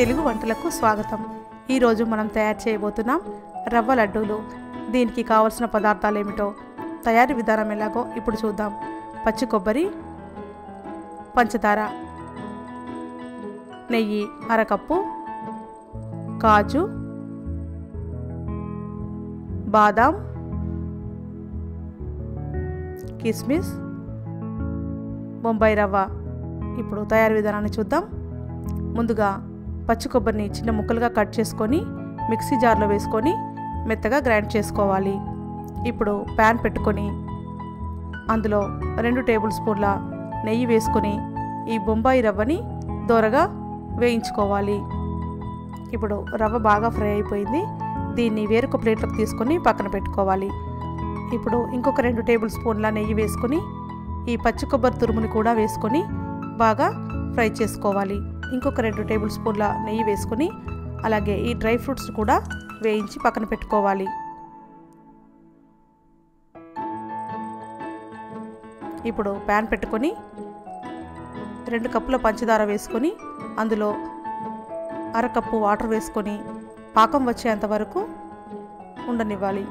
తెలుగు వంటలకు స్వాగతం। ఈ రోజు మనం తయారు చేయబోతున్నాం రవ్వ లడ్డూలు। దీనికి కావాల్సిన పదార్థాలు ఏమిటో తయారీ విధానం ఎలాగో ఇప్పుడు చూద్దాం। పచ్చి కొబ్బరి, పంచదార, నెయ్యి అరకప్పు, కాజు, బాదాం, కిస్మిస్, బొంబాయి రవ్వ। ఇప్పుడు తయారీ విధానాన్ని చూద్దాం। ముందుగా పచ్చి కొబ్బరిని చిన్న ముక్కలుగా కట్ చేసుకొని మిక్సీ జార్లో వేసుకొని మెత్తగా గ్రైండ్ చేసుకోవాలి। ఇప్పుడు ప్యాన్ పెట్టుకొని అందులో 2 టేబుల్ స్పూన్ల నెయ్యి వేసుకొని ఈ బొంబాయి రవ్వని దోరగా వేయించుకోవాలి। ఇప్పుడు రవ్వ బాగా ఫ్రై అయిపోయింది। దీన్ని వేరొక ప్లేట్లోకి తీసుకొని పక్కన పెట్టుకోవాలి। ఇప్పుడు ఇంకొక 2 టేబుల్ స్పూన్ల నెయ్యి వేసుకొని ఈ పచ్చి కొబ్బరి తురుముని కూడా వేసుకొని బాగా ఫ్రై చేసుకోవాలి। ఇంకొక 2 టేబుల్ స్పూన్ల నెయ్యి వేసుకొని అలాగే ఈ డ్రై ఫ్రూట్స్ కూడా వేయించి పక్కన పెట్టుకోవాలి। ఇప్పుడు ప్యాన్ పెట్టుకొని 2 కప్పుల పంచదార వేసుకొని అందులో అరకప్పు వాటర్ వేసుకొని పాకం వచ్చేంత వరకు ఉండనివ్వాలి।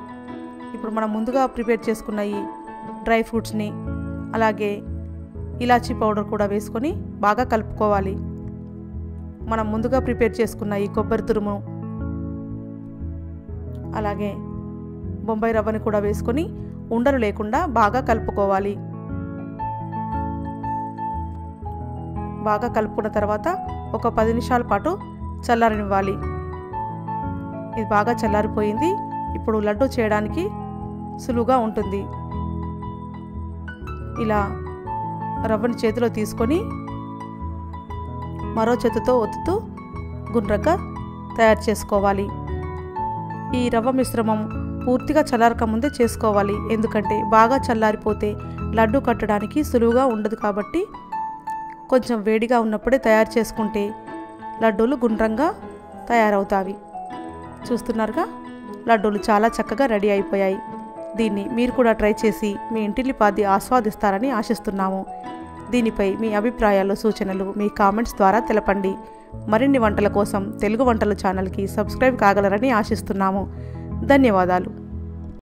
ఇప్పుడు మనం ముందుగా ప్రిపేర్ చేసుకున్న ఈ డ్రై ఫ్రూట్స్ని అలాగే ఇలాచీ పౌడర్ కూడా వేసుకొని బాగా కలుపుకోవాలి। మనం ముందుగా ప్రిపేర్ చేసుకున్న ఈ కొబ్బరి తురుము అలాగే బొంబాయి రవ్వని కూడా వేసుకొని ఉండలు లేకుండా బాగా కలుపుకోవాలి। బాగా కలుపుకున్న తర్వాత ఒక 10 నిమిషాల పాటు చల్లారనివ్వాలి। ఇది బాగా చల్లారిపోయింది। ఇప్పుడు లడ్డు చేయడానికి సులువుగా ఉంటుంది। ఇలా రవ్వని చేతిలో తీసుకొని మరో చేతితో ఒత్తుతూ గుండ్రంగా తయారు చేసుకోవాలి। ఈ రవ్వ మిశ్రమం పూర్తిగా చల్లారక ముందే చేసుకోవాలి, ఎందుకంటే బాగా చల్లారిపోతే లడ్డు కట్టడానికి సులువుగా ఉండదు కాబట్టి కొంచెం వేడిగా ఉన్నప్పుడే తయారు చేసుకుంటే లడ్డూలు గుండ్రంగా తయారవుతాయి। చూస్తున్నారుగా, లడ్డూలు చాలా చక్కగా రెడీ అయిపోయాయి। దీన్ని మీరు కూడా ట్రై చేసి మీ ఇంటిల్లిపాది ఆస్వాదిస్తారని ఆశిస్తున్నాము। దీనిపై మీ అభిప్రాయాలు, సూచనలు మీ కామెంట్స్ ద్వారా తెలపండి। మరిన్ని వంటల కోసం తెలుగు వంటలు ఛానల్కి సబ్స్క్రైబ్ కాగలరని ఆశిస్తున్నాము। ధన్యవాదాలు।